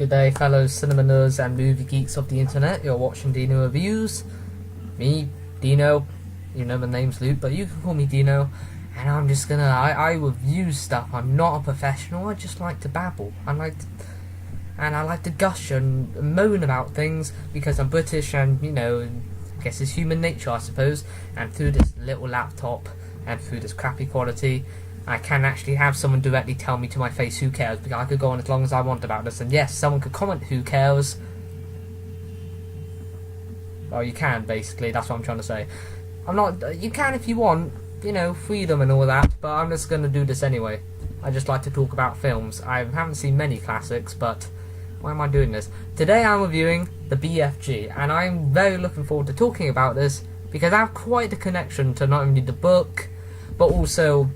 Good day, fellow cinema nerds and movie geeks of the internet. You're watching Deano Reviews. Me, Deano. You know my name's Luke, but you can call me Deano. And I'm just gonna, I review stuff. I'm not a professional. I just like to babble. I like to gush and moan about things because I'm British and, you know, I guess it's human nature, I suppose. And through this little laptop and through this crappy quality, I can actually have someone directly tell me to my face who cares, because I could go on as long as I want about this, and yes, someone could comment who cares. Well, you can, basically, that's what I'm trying to say. You can if you want, you know, freedom and all that, but I'm just going to do this anyway. I just like to talk about films. I haven't seen many classics, but why am I doing this? Today I'm reviewing the BFG, and I'm very looking forward to talking about this, because I have quite a connection to not only the book, but also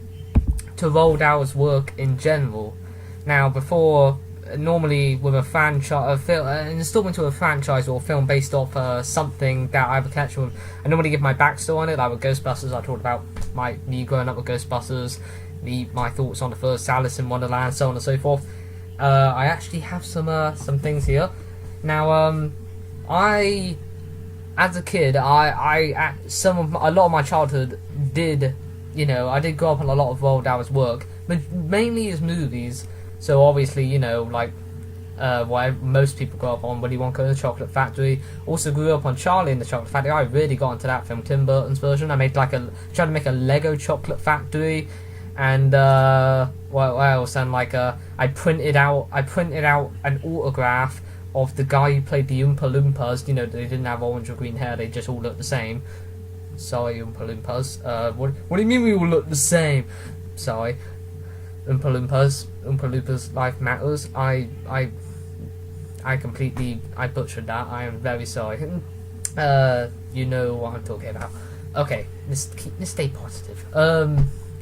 to Roald Dahl's work in general. Now, before, normally with a franchise, an installment to a franchise or a film based off something that I have a connection with, I normally give my backstory on it. Like with Ghostbusters, I talked about me growing up with Ghostbusters, my thoughts on the first Alice in Wonderland, so on and so forth. I actually have some things here. Now, as a kid, a lot of my childhood did. You know, I did grow up on a lot of Roald Dahl's work, but mainly his movies. So obviously, you know, like what most people grow up on, Willy Wonka and the Chocolate Factory. Also grew up on Charlie and the Chocolate Factory. I really got into that film, Tim Burton's version. I tried to make a Lego Chocolate Factory, and what else? And I printed out an autograph of the guy who played the Oompa Loompas. You know, they didn't have orange or green hair; they just all looked the same. Sorry, Oompa Loompas. What do you mean we all look the same? Sorry. Oompa Loompas life matters. I butchered that. I am very sorry. You know what I'm talking about. Okay, let's stay positive.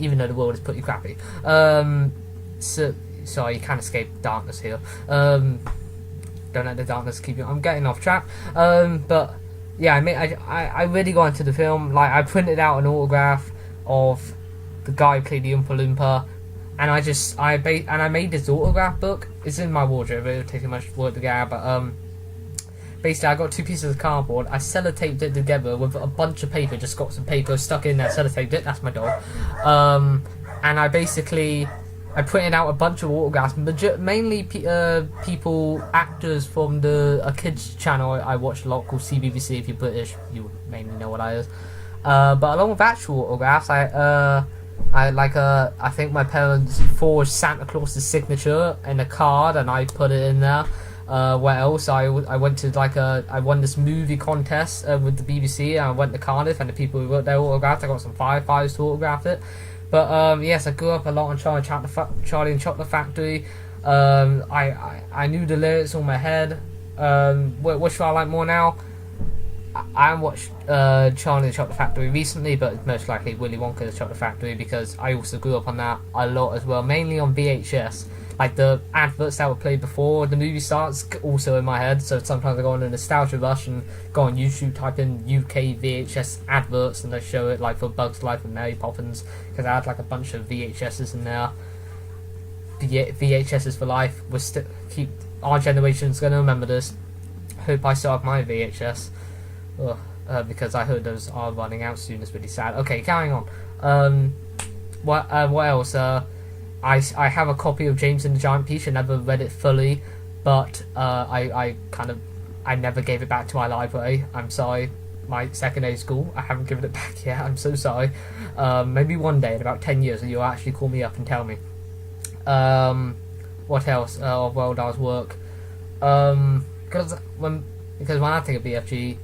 Even though the world is pretty crappy. Sorry, you can't escape darkness here. Don't let the darkness keep you. I'm getting off track. But yeah, I really got into the film. Like, I printed out an autograph of the guy who played the Oompa Loompa, and I made this autograph book. It's in my wardrobe. It would take too much work to get out, but basically I got two pieces of cardboard. I sellotaped it together with a bunch of paper. Just got some paper stuck in there, sellotaped it. That's my dog. And I printed out a bunch of autographs, mainly people, actors from a kids channel I watched a lot called CBBC. If you're British, you mainly know what that is. But along with actual autographs, I think my parents forged Santa Claus's signature in a card, and I put it in there. What else? I went to I won this movie contest with the BBC, and I went to Cardiff, and the people who wrote their autographs, I got some firefighters to autograph it. But yes, I grew up a lot on Charlie and Chocolate Factory. I knew the lyrics on my head. What should I like more now? I haven't watched Charlie and the Chocolate Factory recently, but most likely Willy Wonka and the Chocolate Factory, because I also grew up on that a lot as well, mainly on VHS. Like the adverts that were played before the movie starts, also in my head. So sometimes I go on a nostalgia rush and go on YouTube, type in UK VHS adverts, and they show it, like for Bugs Life and Mary Poppins, because I had like a bunch of VHSs in there. VHSs for life. Our generation's gonna remember this. Hope I still have my VHS. Because I heard those are running out soon. It's really sad. Okay, carrying on. What else? I have a copy of James and the Giant Peach. I never read it fully, but I never gave it back to my library. I'm sorry. My secondary school, I haven't given it back yet. I'm so sorry. Maybe one day in about 10 years you'll actually call me up and tell me. What else of Roald Dahl's work? Because when I think of BFG,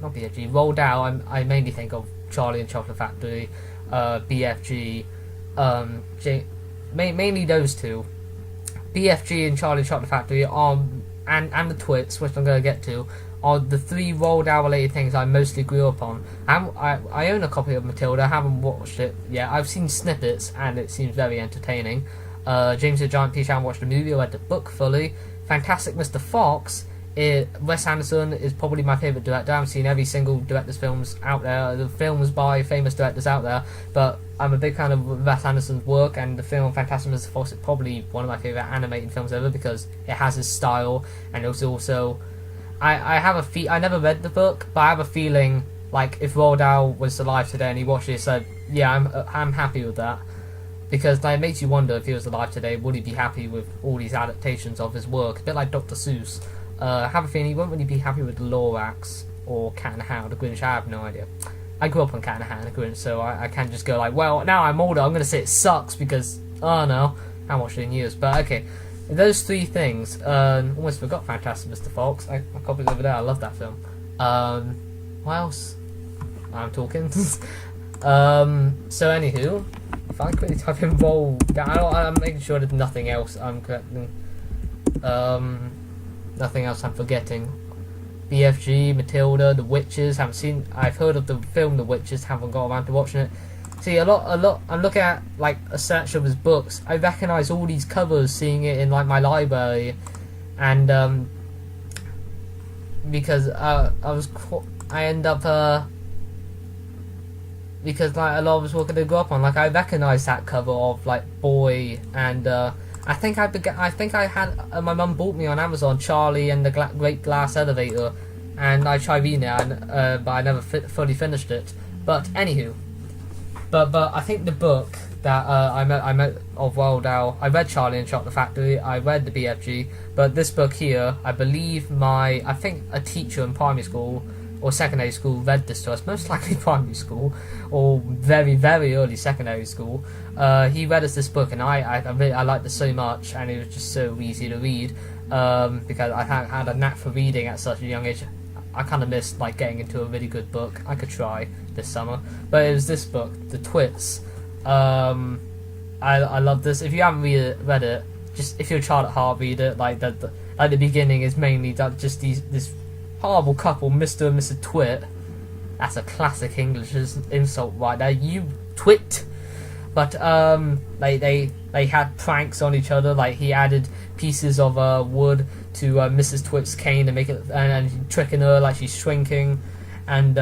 not BFG, Roald Dahl, I mainly think of Charlie and Chocolate Factory, BFG, mainly those two. BFG and Charlie and Chocolate Factory and the Twits, which I'm going to get to, are the three Roald Dahl related things I mostly grew up on. I own a copy of Matilda. I haven't watched it yet. I've seen snippets and it seems very entertaining. James and the Giant Peach, I haven't watched the movie. I read the book fully. Fantastic Mr. Fox Wes Anderson is probably my favourite director. I haven't seen every single director's films out there, the films by famous directors out there, but I'm a big fan of Wes Anderson's work, and the film Fantastic Mr. Fox is probably one of my favourite animated films ever because it has his style, and it's also I have I never read the book, but I have a feeling like if Roald Dahl was alive today and he watched it, he said, yeah, I'm happy with that. Because like, it makes you wonder if he was alive today, would he be happy with all these adaptations of his work? A bit like Dr. Seuss. I have a feeling he won't really be happy with The Lorax or Cat in the Hat or The Grinch. I have no idea. I grew up on Cat in the Hat and The Grinch, so I can't just go like, well, now I'm older, I'm going to say it sucks because, oh no, I haven't watched it in years. But okay, those three things, almost forgot Fantastic Mr. Fox. My copy's over there, I love that film. What else? I'm talking. So anywho, if I quickly type in roll down, I'm making sure there's nothing else I'm correcting. Nothing else I'm forgetting. BFG, Matilda, The Witches. I've heard of the film The Witches. Haven't got around to watching it. See, a lot. I'm looking at like a search of his books. I recognise all these covers, seeing it in like my library, and because I end up because like a lot of us work I grew up on, like I recognise that cover of like Boy, and I think I had my mum bought me on Amazon Charlie and the Great Glass Elevator, and I tried reading it, but I never fully finished it. But anywho, but I think the book that I met of Roald Dahl, I read Charlie and the Chocolate Factory, I read the BFG, but this book here, I believe I think a teacher in primary school or secondary school read this to us, most likely primary school or very, very early secondary school. He read us this book, and I liked it so much, and it was just so easy to read, because I had a knack for reading at such a young age. I kind of missed like getting into a really good book. I could try this summer, but it was this book, The Twits. I love this. If you haven't read it, just if you're a child at heart, read it. Like the beginning is mainly just this horrible couple, Mr. and Mrs. Twit. That's a classic English insult right there. You twit. But they had pranks on each other. Like he added pieces of wood to Mrs. Twit's cane to make it, and tricking her like she's shrinking, and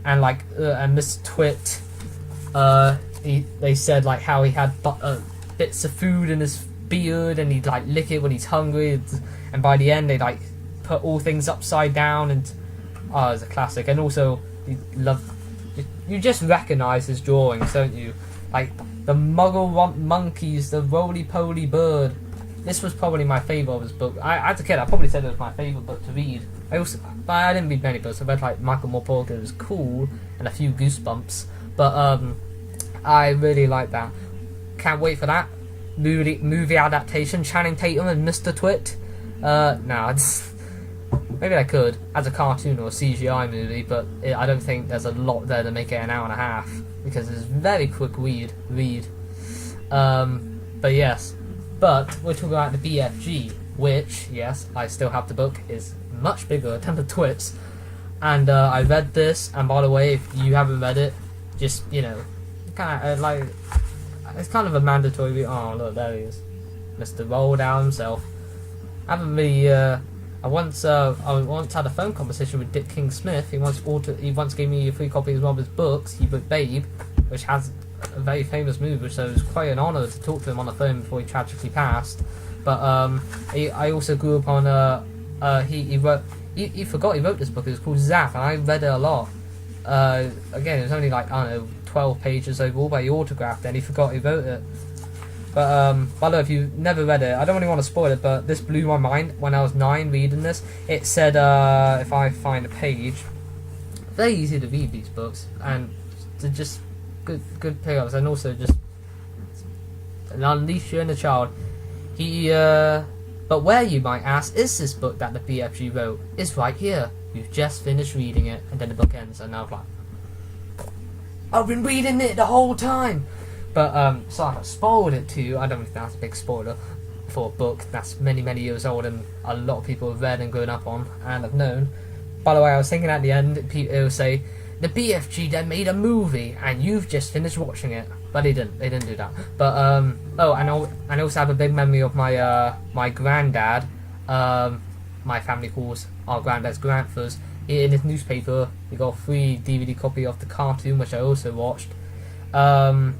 Mr. Twit, they said like how he had bits of food in his beard, and he'd like lick it when he's hungry, and by the end they like put all things upside down, and it's a classic. And also you just recognise his drawings, don't you? Like the Muggle monkeys, the roly-poly bird. This was probably my favourite of his book. As a kid, I probably said it was my favourite book to read. But I didn't read many books. I read like Michael Moore Porter, it was cool, and a few Goosebumps. But I really like that. Can't wait for that movie adaptation. Channing Tatum and Mr. Twit. Maybe I could as a cartoon or a CGI movie, but I don't think there's a lot there to make it an hour and a half, because it's a very quick read. But yes, but we're talking about the BFG, which, yes, I still have the book, is much bigger than the Twits, and I read this. And by the way, if you haven't read it, just kind of like it's kind of a mandatory read. Oh look, there he is, Mr. Roald Dahl himself. I haven't really. I once had a phone conversation with Dick King Smith. He once gave me a free copy of one of his books. He wrote Babe, which has a very famous movie, so it was quite an honour to talk to him on the phone before he tragically passed. But I also grew up on he forgot he wrote this book. It was called Zap, and I read it a lot. Again, it was only like, I don't know, 12 pages overall, but he autographed it and he forgot he wrote it. But by the way, if you've never read it, I don't really want to spoil it, but this blew my mind when I was 9 reading this. It said, if I find a page, very easy to read these books, and they're just good pickups, and also just unleash your inner child. But where, you might ask, is this book that the BFG wrote? It's right here. You've just finished reading it, and then the book ends, and I was like, I've been reading it the whole time. But so I spoiled it to you. I don't think that's a big spoiler for a book that's many, many years old, and a lot of people have read and grown up on and have known. By the way, I was thinking at the end, it will say, the BFG then made a movie, and you've just finished watching it. But they didn't do that. But I also have a big memory of my my granddad. my family calls our granddad's grandfathers. In his newspaper, he got a free DVD copy of the cartoon, which I also watched. I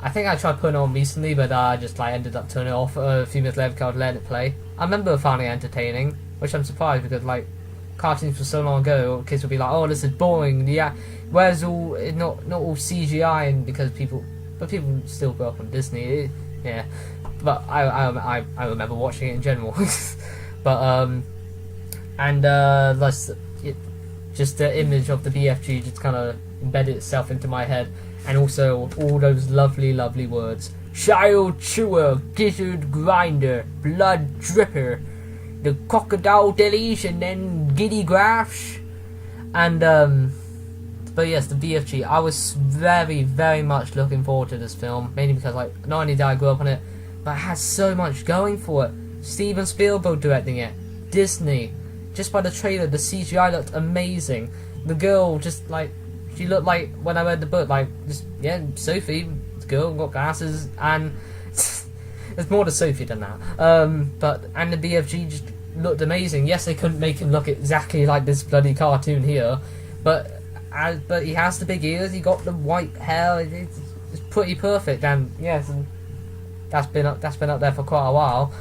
think I tried putting it on recently, but I just ended up turning it off a few minutes later because I was letting it play. I remember finding it entertaining, which I'm surprised because cartoons from so long ago, kids would be like, "Oh, this is boring." Yeah, whereas not all CGI, and because people still grow up on Disney. Yeah, but I remember watching it in general. But just the image of the BFG just kind of embedded itself into my head, and also all those lovely words: child chewer, gizzard grinder, blood dripper, the crocodile dillies, and then giddy graphs. And but yes, the BFG, I was very much looking forward to this film, mainly because not only did I grow up on it, but it has so much going for it. Steven Spielberg directing it, Disney. Just by the trailer, the CGI looked amazing. The girl just she looked like, when I read the book, Sophie, the girl, got glasses, and there's more to Sophie than that. And the BFG just looked amazing. Yes, they couldn't make him look exactly like this bloody cartoon here, but he has the big ears, he got the white hair, it's pretty perfect, and yes, that's been up there for quite a while.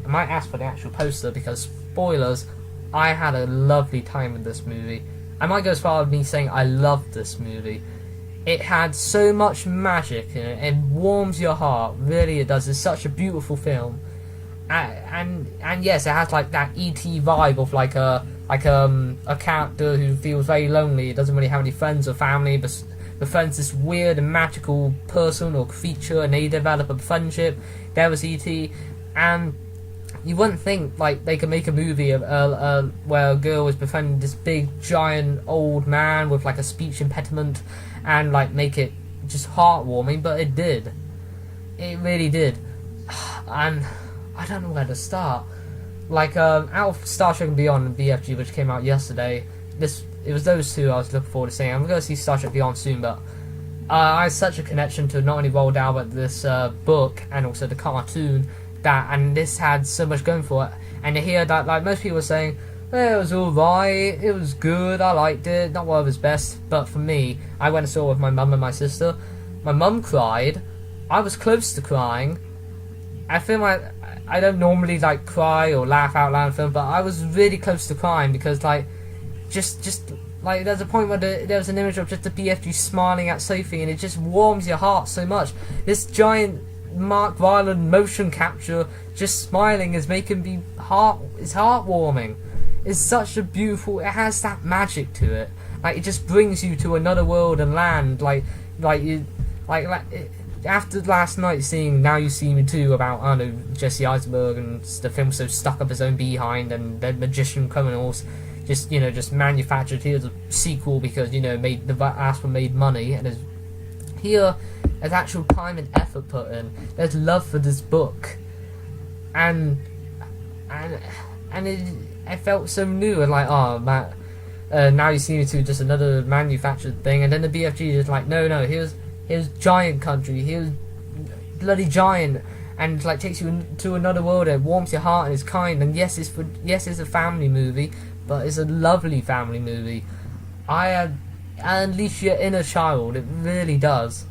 I might ask for the actual poster because, spoilers, I had a lovely time with this movie. I might go as far as me saying I loved this movie. It had so much magic in it. It warms your heart. Really, it does. It's such a beautiful film. And yes, it has that E.T. vibe of a character who feels very lonely. Doesn't really have any friends or family, but befriends this weird and magical person or creature, and they develop a friendship. There was E.T. and you wouldn't think they could make a movie where a girl is befriending this big giant old man with a speech impediment and make it just heartwarming, but it did. It really did. And I don't know where to start. Out of Star Trek and Beyond and BFG, which came out yesterday, it was those two I was looking forward to seeing. I'm going to see Star Trek Beyond soon, but I had such a connection to not only Roald Dahl but this book and also the cartoon. And this had so much going for it, and to hear that most people were saying, it was alright, it was good, I liked it, not one of his best, but for me, I went and saw it with my mum and my sister. My mum cried, I was close to crying. I feel I don't normally cry or laugh out loud in film, but I was really close to crying because there's a point where there was an image of just the BFG smiling at Sophie, and it just warms your heart so much. This giant Mark Rylance motion capture just smiling is making me it's heartwarming. It's such a beautiful, it has that magic to it. It just brings you to another world and land. After last night seeing Now You See Me Too about, I don't know, Jesse Eisenberg, and the film so stuck up his own behind, and the magician criminals just manufactured here's a sequel because the last one made money, and here there's actual time and effort put in. There's love for this book, and it felt so new and Now You See Me Too, just another manufactured thing, and then the BFG is no, here's giant country, here's bloody giant, and takes you to another world, and warms your heart and is kind, and yes, it's a family movie, but it's a lovely family movie. I unleash your inner child, it really does.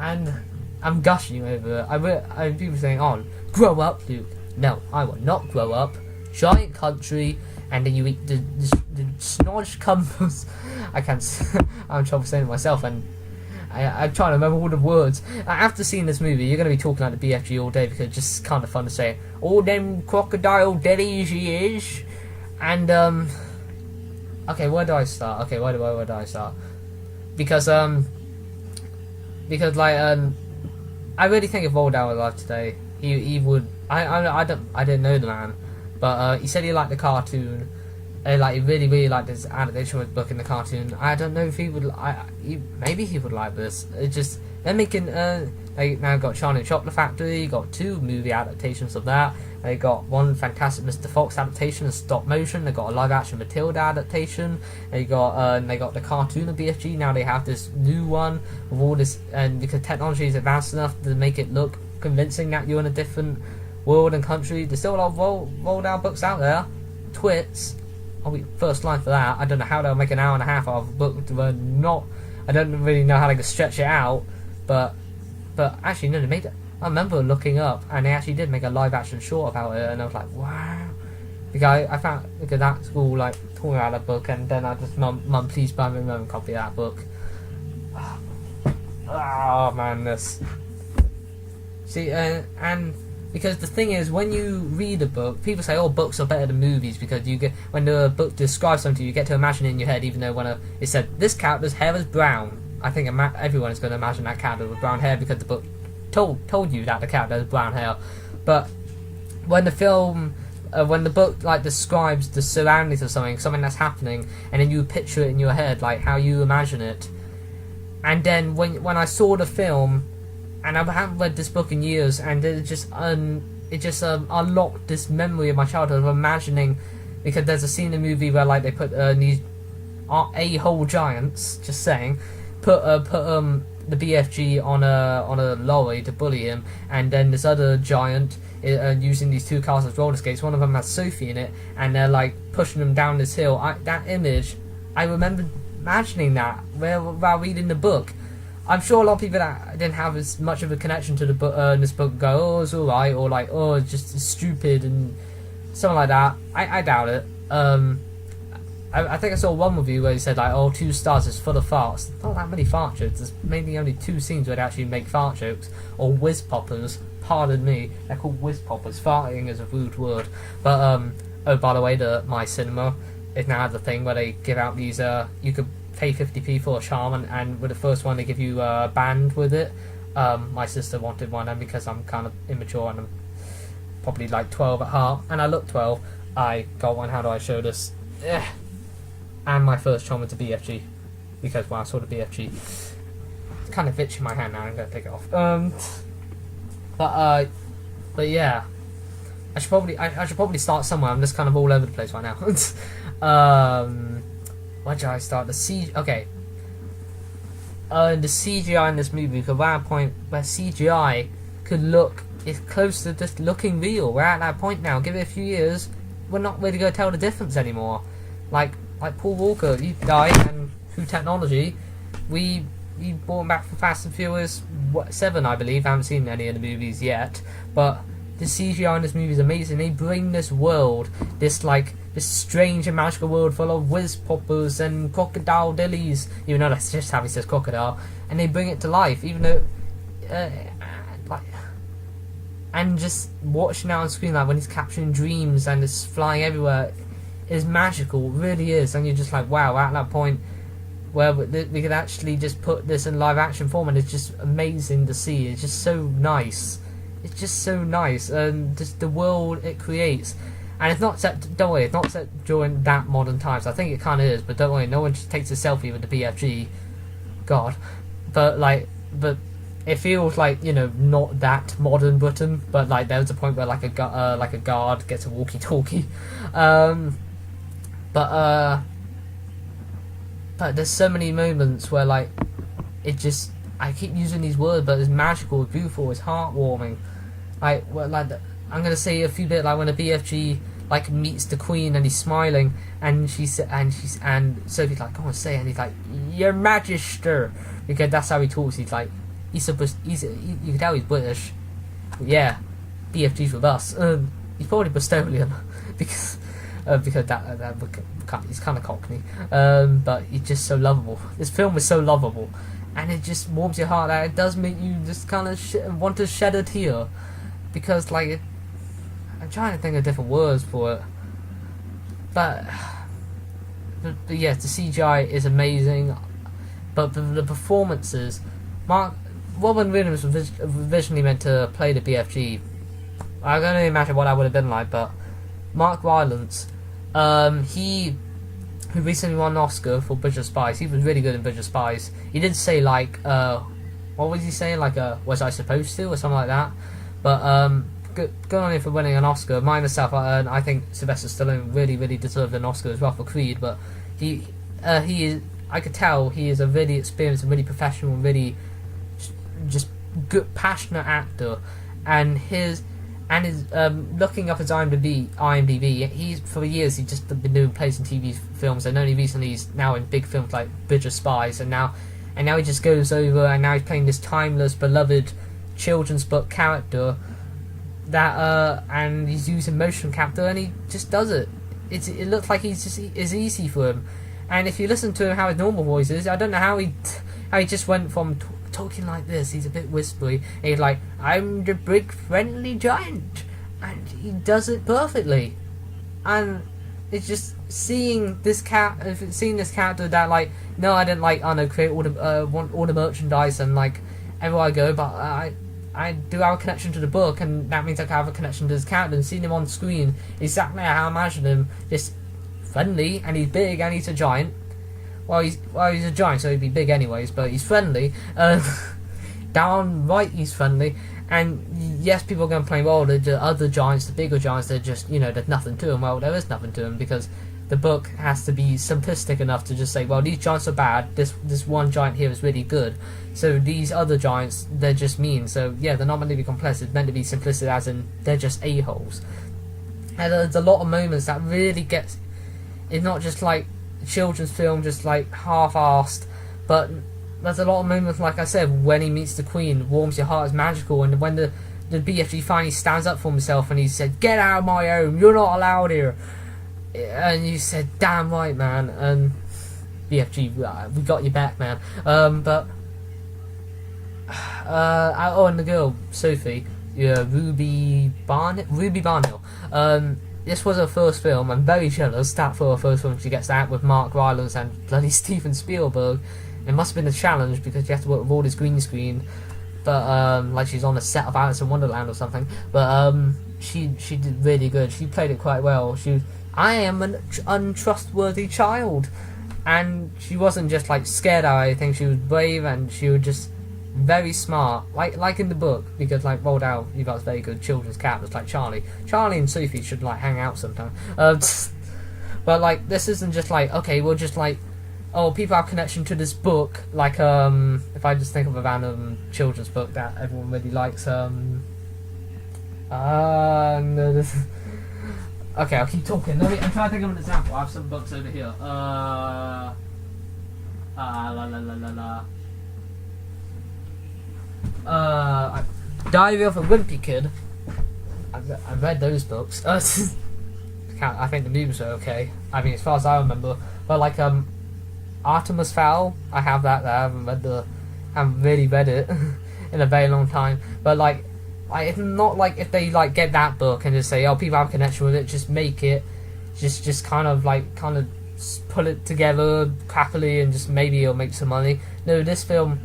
And I'm gushing over it. I people saying, "Oh, grow up, Luke." No, I will not grow up. Giant country, and then you eat the snodge comfort. I can't. I'm in trouble saying it myself, and I'm trying to remember all the words. After seeing this movie, you're going to be talking like the BFG all day because it's just kind of fun to say. All them crocodile delis he is, and okay, where do I start? Okay, where do I start? Because I really think if Roald Dahl were alive today, he would. I didn't know the man, but he said he liked the cartoon. He really liked his adaptation of his book in the cartoon. I don't know if he would. Maybe he would like this. It just they're making. They now got Charlie and Chocolate Factory. Got 2 movie adaptations of that. They got one fantastic Mr. Fox adaptation in stop motion. They got a live action Matilda adaptation. They got the cartoon of BFG. Now they have this new one with all this, and because technology is advanced enough to make it look convincing that you're in a different world and country. There's still a lot of rolled out books out there. Twits, I'll be first line for that. I don't know how they'll make an hour and a half out of a book. I don't really know how they can stretch it out, but actually no, they made it. I remember looking up, and they actually did make a live action short about it, and I was like, wow. Because I found that school like talking about a book, and then I just mum, please buy me a copy of that book. Oh man, this. See, and because the thing is, when you read a book, people say, "Oh, books are better than movies," because you get when the book describes something, you get to imagine it in your head, even though when it said this character's hair is brown. I think everyone is going to imagine that character with brown hair because the book told you that the character has brown hair. But when the film, when the book like describes the surroundings of something that's happening, and then you picture it in your head, like how you imagine it. And then when I saw the film, and I haven't read this book in years, and it just unlocked this memory of my childhood of imagining, because there's a scene in the movie where like they put these a-hole giants, just saying, put the BFG on a lorry to bully him, and then this other giant using these two cars as roller skates. One of them has Sophie in it, and they're like pushing them down this hill. That image, I remember imagining that while reading the book. I'm sure a lot of people that didn't have as much of a connection to the book, this book go, oh, it's alright, or like, oh, it's just stupid and something like that. I doubt it. I think I saw one review where he said like, oh, 2 stars is full of farts. Not that many fart jokes. There's mainly only 2 scenes where they actually make fart jokes, or whiz poppers. Pardon me, they're called whiz poppers. Farting is a rude word. But oh, by the way, my cinema is now the thing where they give out these. You could pay 50p for a charm, and with the first one they give you a band with it. My sister wanted one, and because I'm kind of immature and I'm probably like 12 at heart, and I look 12, I got one. How do I show this? And my first charm was a BFG, because when I saw the BFG, it's kind of itching my hand now. I'm gonna take it off. But yeah, I should probably start somewhere. I'm just kind of all over the place right now. Where did I start? The CGI in this movie, because we're at a point where CGI could look is close to just looking real. We're at that point now. Give it a few years, we're not really going to tell the difference anymore. Like Paul Walker, he died, and through technology, we brought him back for Fast and Furious 7, I believe. I haven't seen any of the movies yet, but the CGI in this movie is amazing. They bring this world, this strange and magical world full of whiz poppers and crocodile dillies, even though that's just how he says crocodile, and they bring it to life, even though and just watching out on screen, like when he's capturing dreams and it's flying everywhere, is magical. It really is. And you're just like, wow, at that point where we could actually just put this in live action form, and it's just amazing to see. It's just so nice. It's just so nice, and just the world it creates. And it's not set. Don't worry, it's not set during that modern times. I think it kind of is, but don't worry, no one just takes a selfie with the BFG. God, but it feels like, you know, not that modern Britain. But like there was a point where like a guard gets a walkie-talkie. But there's so many moments where like it just, I keep using these words, but it's magical, it's beautiful, it's heartwarming. I'm gonna say a few bit like when a BFG like meets the Queen and he's smiling, and Sophie's like, go on, say it, and he's like, Your Majesty, because that's how he talks. He's like, you can tell he's British. Yeah, BFG's with us. He's probably Bristolian because he's kind of Cockney. But he's just so lovable. This film is so lovable, and it just warms your heart. It does make you just kind of want to shed a tear, because like I'm trying to think of different words for it, but yes, the CGI is amazing, but the performances. Robin Williams was originally meant to play the BFG. I can only imagine what that would have been like, but Mark Rylance, who recently won an Oscar for Bridge of Spies, he was really good in Bridge of Spies. He did say like, what was he saying? Like, was I supposed to, or something like that. But good on him for winning an Oscar. Myself, I think Sylvester Stallone really deserved an Oscar as well for Creed. But he is, I could tell he is a really experienced and really professional and really just good, passionate actor, and and is looking up his IMDb. He's for years he's just been doing plays in TV films, and only recently he's now in big films like Bridge of Spies, and now he just goes over, and now he's playing this timeless, beloved children's book character that and he's using motion capture, and he just does it. It looks like it's easy for him. And if you listen to him, how his normal voice is, I don't know how he just went from talking like this. He's a bit whispery. And he's like, "I'm the big friendly giant," and he does it perfectly. And it's just seeing this character that like, no, I didn't like, I don't know, create want all the merchandise and like everywhere I go, but I do have a connection to the book, and that means I can have a connection to this character. And seeing him on screen, exactly how I imagine him, just friendly, and he's big, and he's a giant. Well, he's a giant, so he'd be big anyways, but he's friendly. Downright, he's friendly. And yes, people are going to complain, well, the other giants, the bigger giants, they're just, there's nothing to them. Well, there is nothing to them, because the book has to be simplistic enough to just say, well, these giants are bad, this one giant here is really good, so these other giants, they're just mean. So yeah, they're not meant to be complex, it's meant to be simplistic, as in they're just a-holes. And there's a lot of moments that really gets, it's not just like children's film, just like half-assed, but there's a lot of moments, like I said, when he meets the Queen, warms your heart, is magical. And when the BFG finally stands up for himself and he said, "Get out of my home, you're not allowed here," and you said, "Damn right, man." And BFG, we got your back, man. And the girl Sophie, Ruby Barnhill. This was her first film. I'm very jealous that for her first film she gets to act with Mark Rylance and bloody Steven Spielberg. It must have been a challenge, because you have to work with all this green screen, but like she's on a set of Alice in Wonderland or something. But she did really good. She played it quite well. I am an untrustworthy child, and she wasn't just like scared or anything. She was brave, and she was just very smart, like in the book, because like rolled out, you've got very good children's characters like Charlie and Sophie should like hang out sometime. But like, this isn't just like, okay, we'll just like, oh, people have connection to this book, like if I just think of a random children's book that everyone really likes, no, okay, I'll keep talking. I'm trying to think of an example. I have some books over here. Diary of a Wimpy Kid. I read those books. I think the movies are okay. I mean, as far as I remember. But like Artemis Fowl, I have that there. I haven't really read it in a very long time. But like it's not like if they like get that book and just say, oh, people have a connection with it, just make it, just kind of put it together happily, and just maybe it'll make some money. No, this film,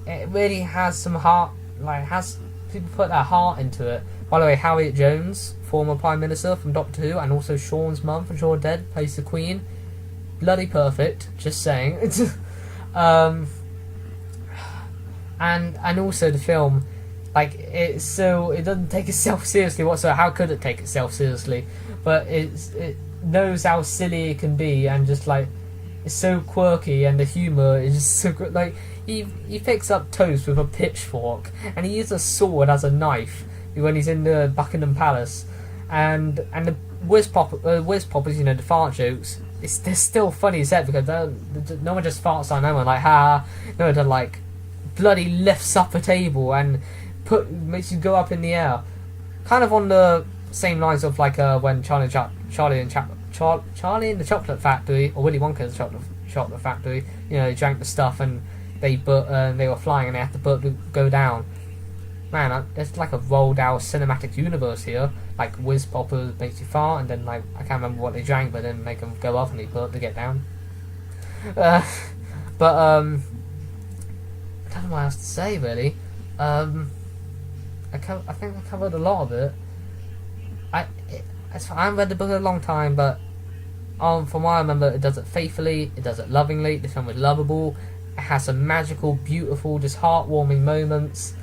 it really has some heart. Like, has people put their heart into it. By the way, Harriet Jones, former Prime Minister from Doctor Who, and also Sean's mum from Shaun Dead, plays the Queen. Bloody perfect, just saying. And also the film, like, it doesn't take itself seriously whatsoever. How could it take itself seriously? But it knows how silly it can be, and just like, it's so quirky, and the humour is just so good. Like, he picks up toast with a pitchfork, and he uses a sword as a knife when he's in the Buckingham Palace, and the whiz poppers, the fart jokes, they're still funny as that, because no one just farts on no one like ha. No, they're like bloody lifts up a table and makes you go up in the air, kind of on the same lines of like when Charlie in the Chocolate Factory, or Willy Wonka's Chocolate Factory, they drank the stuff and they were flying and they had the boat to go down. Man, there's like a rolled out cinematic universe here. Like whiz popper makes you fart, and then like I can't remember what they drank, but then make them go up and they put to get down. I don't know what else to say really. I think I covered a lot of it. I haven't read the book in a long time, but from what I remember, it does it faithfully, it does it lovingly. The film is lovable. It has some magical, beautiful, just heartwarming moments,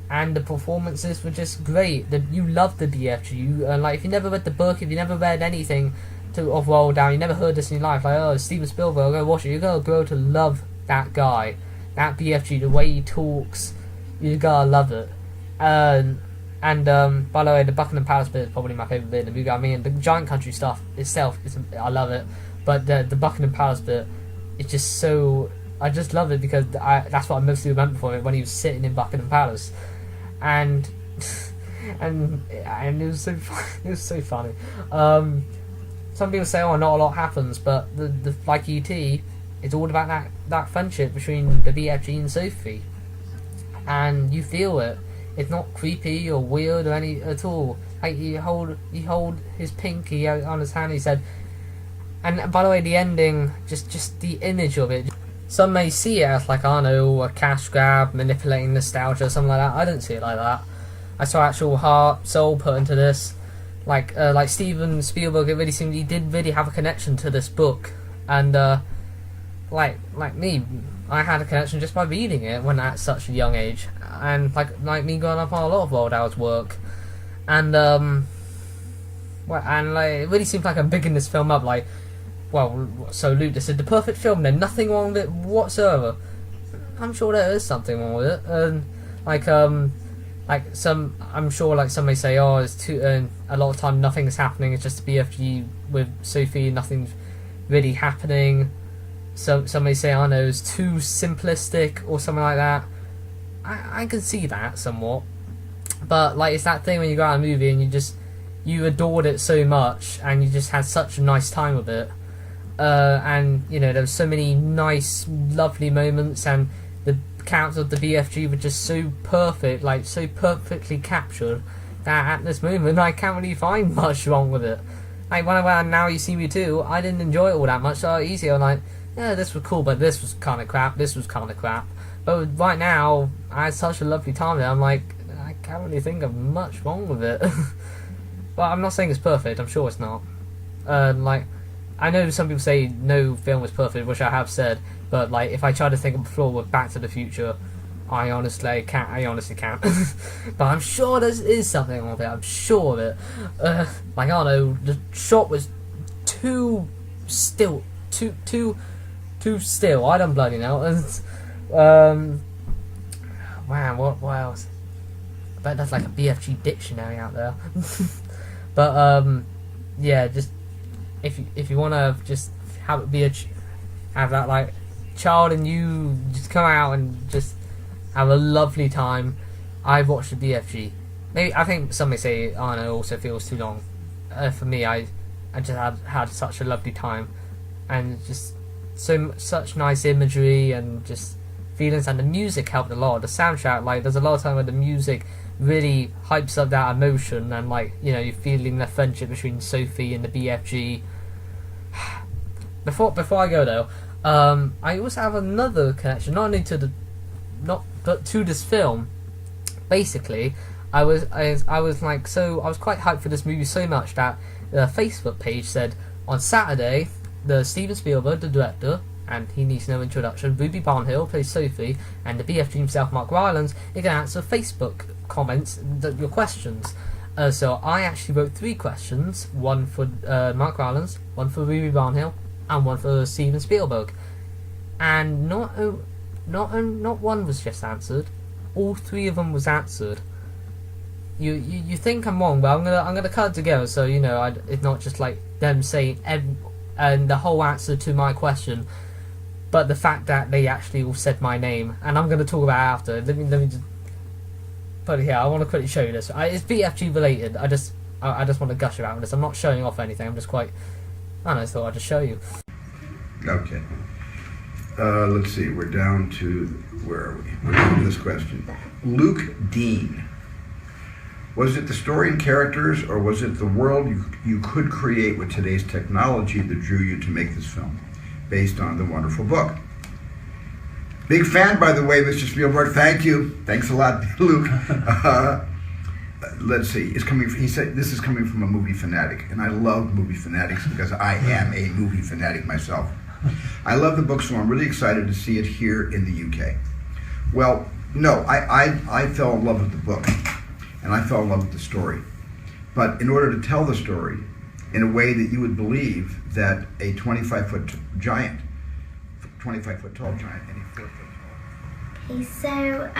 and the performances were just great. You loved the BFG. Like, if you never read the book, if you never read anything of Roll Down, you never heard this in your life, like, oh, Steven Spielberg, go watch it. You're gonna grow to love that guy, that BFG, the way he talks. You gotta love it. And And by the way, the Buckingham Palace bit is probably my favourite bit in the movie. I mean, the giant country stuff itself, I love it. But the Buckingham Palace bit, it's just so... I just love it because that's what I mostly remember from it, when he was sitting in Buckingham Palace. And it was so it was so funny. Some people say, oh, not a lot happens, but the like E.T., it's all about that friendship between the BFG and Sophie. And you feel it. It's not creepy or weird or any at all. Like he hold his pinky out on his hand. He said, and by the way, the ending, just the image of it. Some may see it as like, I don't know, a cash grab, manipulating nostalgia, or something like that. I don't see it like that. I saw actual heart, soul put into this. Like Steven Spielberg, it really seemed he did really have a connection to this book, and like me, I had a connection just by reading it when at such a young age, and like me growing up on a lot of World Hours work, and like it really seems like I'm bigging this film up. Like, well, so Luke, this is the perfect film. There's nothing wrong with it whatsoever. I'm sure there is something wrong with it, and I'm sure like some may say, oh, it's too. A lot of time nothing's happening. It's just a BFG with Sophie. Nothing's really happening. So some may say, I know, it's too simplistic or something like that. I can see that somewhat, but like it's that thing when you go out a movie and you adored it so much and you just had such a nice time with it, and you know there were so many nice, lovely moments, and the characters of the BFG were just so perfect, like so perfectly captured, that at this moment I can't really find much wrong with it. Like when I went Now You See Me Too, I didn't enjoy it all that much. So easy, I'm like, yeah, this was cool, but this was kind of crap. This was kind of crap. But right now, I had such a lovely time there. I'm like, I can't really think of much wrong with it. But I'm not saying it's perfect. I'm sure it's not. Like, I know some people say no film is perfect, which I have said. But like, if I try to think of a flaw with Back to the Future, I honestly can't. But I'm sure there is something wrong with it. I'm sure of it. Like, I don't know, the shot was too still. Too still. I don't bloody know. Wow, what else? I bet there's like a BFG dictionary out there. But yeah, just if you want to just have it be have that like child in you, just come out and just have a lovely time. I've watched the BFG. Maybe I think some may say, I don't know, also feels too long. For me, I just had such a lovely time, and just such nice imagery and just feelings, and the music helped a lot. The soundtrack, like there's a lot of time where the music really hypes up that emotion, and like, you know, you're feeling the friendship between Sophie and the BFG. Before I go though, I also have another connection, not only to but to this film. Basically, I was quite hyped for this movie so much that the Facebook page said on Saturday, the Steven Spielberg, the director, and he needs no introduction, Ruby Barnhill plays Sophie, and the BFG himself, Mark Rylance, he can answer Facebook comments, your questions. So I actually wrote 3 questions, one for Mark Rylance, one for Ruby Barnhill, and one for Steven Spielberg. And not one was just answered, all 3 of them was answered. You think I'm wrong, but I'm gonna cut it together, so you know it's not just like them saying and the whole answer to my question, but the fact that they actually all said my name, and I'm gonna talk about it after. Let me just put it here. I want to quickly show you this. It's BFG related. I just want to gush about this. I'm not showing off anything. I'm just quite. I don't know. I thought I'd just show you. Okay. Let's see. We're down to where are we? We're down to this question. Luke Dean. Was it the story and characters, or was it the world you could create with today's technology that drew you to make this film, based on the wonderful book? Big fan, by the way, Mr. Spielberg. Thank you. Thanks a lot, Luke. Let's see. He said this is coming from a movie fanatic, and I love movie fanatics because I am a movie fanatic myself. I love the book, so I'm really excited to see it here in the UK. Well, no, I fell in love with the book. And I fell in love with the story. But in order to tell the story in a way that you would believe that a 25-foot giant, 25-foot tall giant, and a 4-foot tall. Okay, so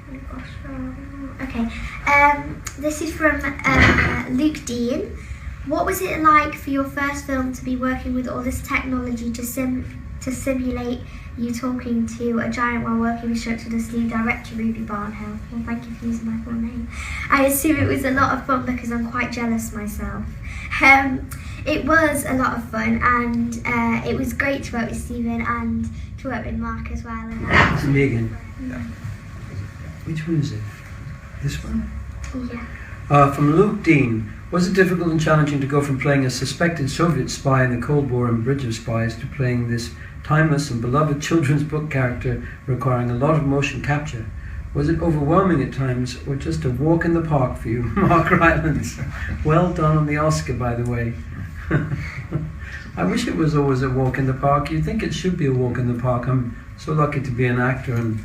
Oh gosh. Okay. This is from Luke Dean. What was it like for your first film to be working with all this technology to simulate you talking to a giant while working instructionlessly director Ruby Barnhill? Well, thank you for using my full name. I assume it was a lot of fun because I'm quite jealous myself. It was a lot of fun, and it was great to work with Stephen and to work with Mark as well. And It's Megan. Yeah. Which one is it? This one? Yeah. From Luke Dean. Was it difficult and challenging to go from playing a suspected Soviet spy in the Cold War and Bridge of Spies to playing this timeless and beloved children's book character requiring a lot of motion capture? Was it overwhelming at times, or just a walk in the park for you? Mark Rylance. Well done on the Oscar, by the way. I wish it was always a walk in the park. You'd think it should be a walk in the park. I'm so lucky to be an actor and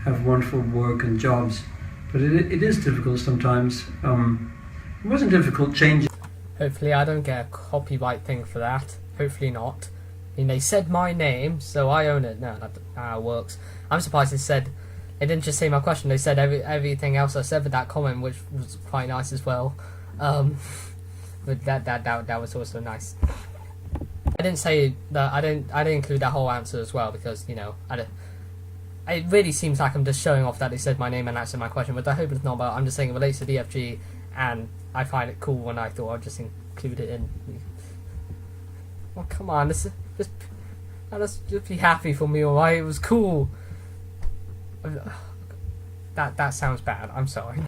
have wonderful work and jobs. But it is difficult sometimes. It wasn't difficult changing. Hopefully I don't get a copyright thing for that. Hopefully not. I mean, they said my name, so I own it. No, that's how it works. I'm surprised they didn't just say my question, they said everything else I said with that comment, which was quite nice as well. But that was also nice. I didn't say that, I didn't include that whole answer as well, because, you know, it really seems like I'm just showing off that they said my name and answered my question, but I hope it's not, but I'm just saying it relates to BFG, and I find it cool, and I thought I'd just include it in. Oh, come on, just be happy for me, alright? It was cool. That sounds bad, I'm sorry.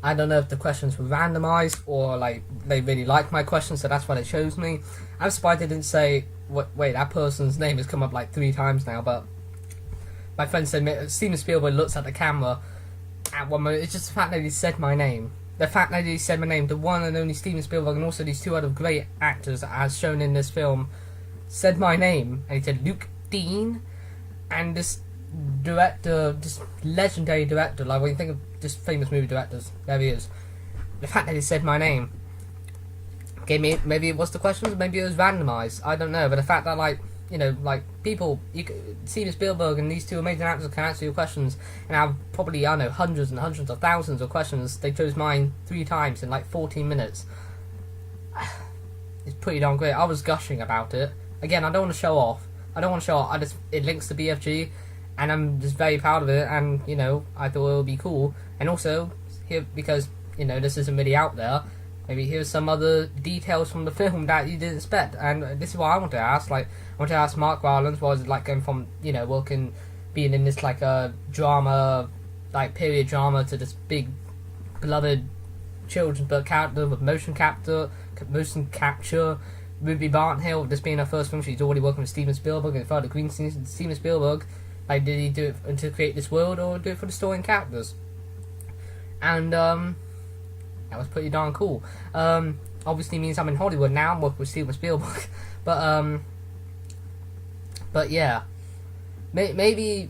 I don't know if the questions were randomized, or like they really liked my questions, so that's why they chose me. I'm surprised they didn't say, wait, that person's name has come up like 3 times now, but my friend said Steven Spielberg looks at the camera at one moment. It's just the fact that he said my name. The fact that he said my name, the one and only Steven Spielberg, and also these 2 other great actors as shown in this film, said my name, and he said Luke Dean, and this director, this legendary director, like when you think of just famous movie directors, there he is. The fact that he said my name gave me, maybe it was the questions, maybe it was randomized, I don't know, but the fact that, like, you know, like, people, Steven Spielberg and these 2 amazing actors can answer your questions, and have probably, I don't know, hundreds and hundreds of thousands of questions. They chose mine 3 times in like 14 minutes. It's pretty darn great. I was gushing about it. Again, I don't want to show off. It links to BFG, and I'm just very proud of it, and, you know, I thought it would be cool. And also, here, because, you know, this isn't really out there, maybe here's some other details from the film that you didn't expect. And this is what I want to ask. Like, I want to ask Mark Rylance, what was it like going from, you know, being in this, like, a drama, like, period drama, to this big, beloved children's book character with motion capture, Ruby Barnhill, this being her first film. She's already working with Steven Spielberg, and further green scenes. Steven Spielberg, like, did he do it to create this world, or do it for the story and characters? And, that was pretty darn cool. Obviously means I'm in Hollywood now. I'm working with Steven Spielberg, but yeah, maybe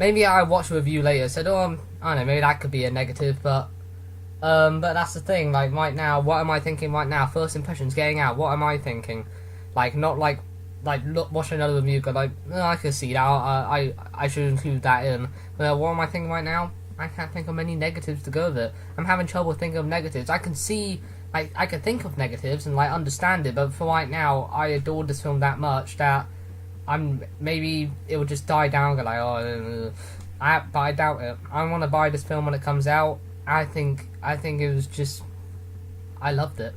I watch a review later. Said, I don't know, maybe that could be a negative, but that's the thing. Like, right now, what am I thinking right now? First impressions getting out. What am I thinking? Like, not like look, watch another review. Go like, oh, I can see that. I should include that in. But what am I thinking right now? I can't think of many negatives to go with it. I'm having trouble thinking of negatives. I can see, like, I can think of negatives and, like, understand it, but for right now, I adored this film that much that maybe it would just die down and go like, oh, but I doubt it. I want to buy this film when it comes out. I think it was just, I loved it.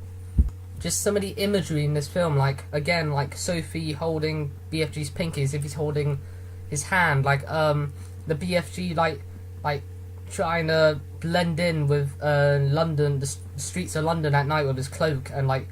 Just some of the imagery in this film, like, again, like Sophie holding BFG's pinky as if he's holding his hand, like, the BFG, like, trying to blend in with London, the streets of London at night with his cloak, and like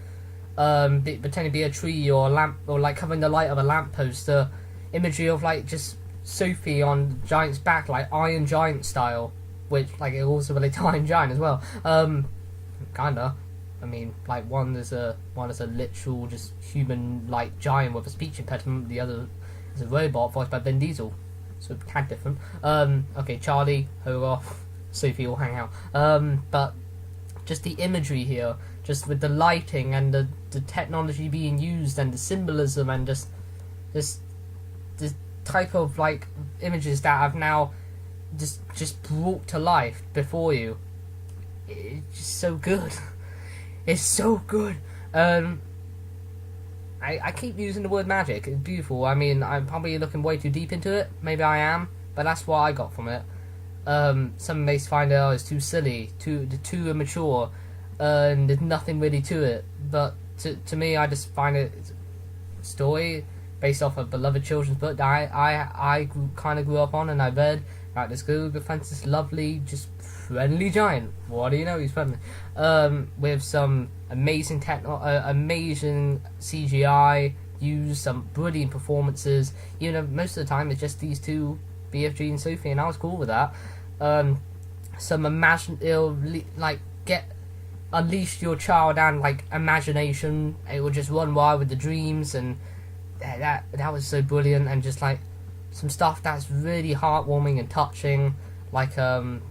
pretending to be a tree or a lamp, or like covering the light of a lamppost. The imagery of like just Sophie on Giant's back, like Iron Giant style, which like it also relates to Iron Giant as well. Kinda. I mean, like one is a literal just human like giant with a speech impediment. The other is a robot voiced by Vin Diesel. So kind of different. Okay, Charlie, Hogarth, Sophie all hang out. But just the imagery here, just with the lighting and the technology being used and the symbolism and just this type of like images that have now just brought to life before you. It's just so good. It's so good. I keep using the word magic. It's beautiful. I mean, I'm probably looking way too deep into it. Maybe I am, but that's what I got from it. Some may find it as too silly, too immature, and there's nothing really to it. But to me, I just find it a story based off a beloved children's book that I kind of grew up on, and I read about this girl who befriends this lovely, just friendly giant. What do you know? He's friendly. With some amazing amazing CGI, use some brilliant performances. You know, most of the time it's just these two, BFG and Sophie, and I was cool with that. Some unleash your child and like imagination. It will just run wild with the dreams, and that was so brilliant. And just like some stuff that's really heartwarming and touching, like the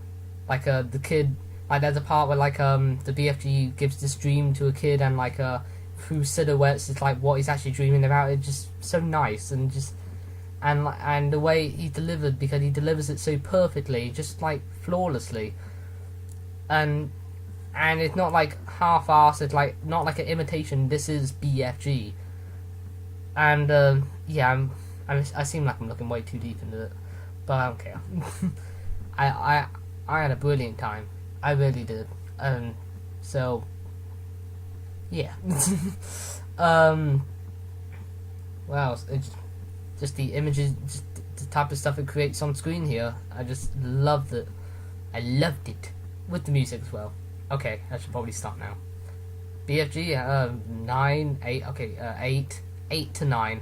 kid. Like there's a part where the BFG gives this dream to a kid, and through silhouettes, it's like what he's actually dreaming about. It's just so nice, and just and the way he delivered, because he delivers it so perfectly, just like flawlessly, and it's not like half-assed. It's like not like an imitation. This is BFG, and yeah, I seem like I'm looking way too deep into it, but I don't care. I had a brilliant time. I really did. So yeah. Well, it's just the images, just the type of stuff it creates on screen here. I just loved it. I loved it with the music as well. Okay, I should probably stop now. BFG 9, 8. Okay, 8 to 9.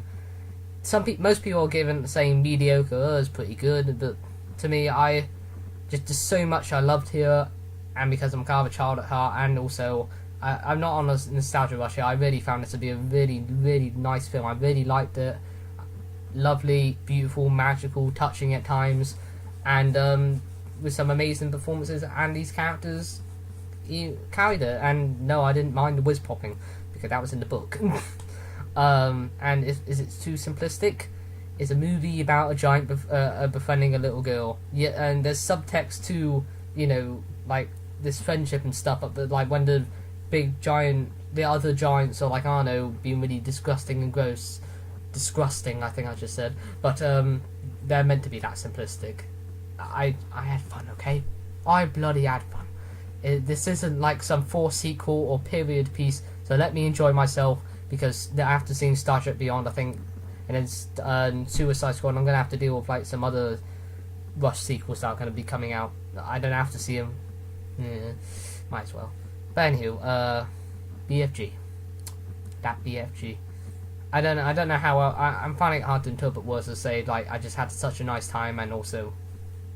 Most people are giving saying mediocre. It's pretty good, but to me, just so much I loved here, and because I'm kind of a child at heart, and also I'm not on a nostalgia rush here. I really found this to be a really, really nice film. I really liked it. Lovely, beautiful, magical, touching at times, and with some amazing performances, and these characters carried it. And no, I didn't mind the whiz popping, because that was in the book. And is it too simplistic? It's a movie about a giant befriending a little girl. Yeah, and there's subtext to, you know, like this friendship and stuff. But like when the other giants are like, I don't know, being really disgusting and gross. Disgusting, I think I just said. But they're meant to be that simplistic. I had fun, okay? I bloody had fun. This isn't like some forced sequel or period piece. So let me enjoy myself, because after seeing Star Trek Beyond, I think, and then Suicide Squad, I'm gonna have to deal with like some other rush sequels that are gonna be coming out. I don't have to see them. Yeah, might as well. But anywho, BFG. That BFG. I don't know how I'm finding it hard to interpret words to say. Like, I just had such a nice time, and also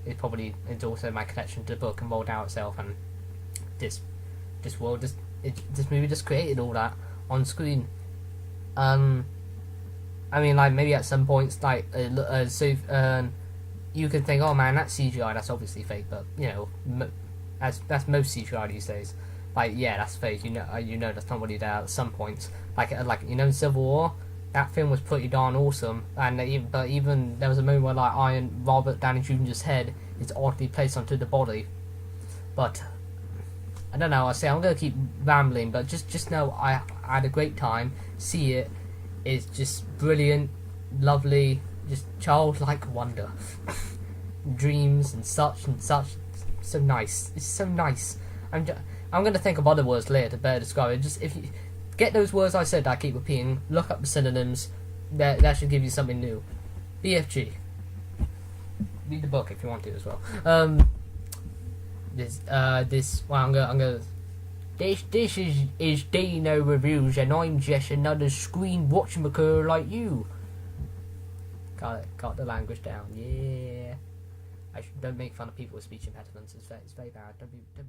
it's also my connection to the book and rolled out itself, and this movie just created all that on screen. I mean, like, maybe at some points, like, you can think, oh man, that's CGI, that's obviously fake, but, you know, that's most CGI these days. Like, yeah, that's fake, you know that's not really there at some points. Like, you know, in Civil War, that film was pretty darn awesome, and even there was a moment where, like, Robert Downey Jr.'s head is oddly placed onto the body. But, I don't know, I'm gonna keep rambling, but just know I had a great time. See it. It's just brilliant, lovely, just childlike wonder. Dreams and such, so nice. It's so nice. I'm going to think of other words later to better describe it. Just if you get those words I said that I keep repeating, look up the synonyms. That should give you something new. BFG. Read the book if you want to as well. This is Deano Reviews, and I'm just another screen watching maker like you. Got the language down, yeah. Don't make fun of people with speech impediments. It's very bad. Don't be mean.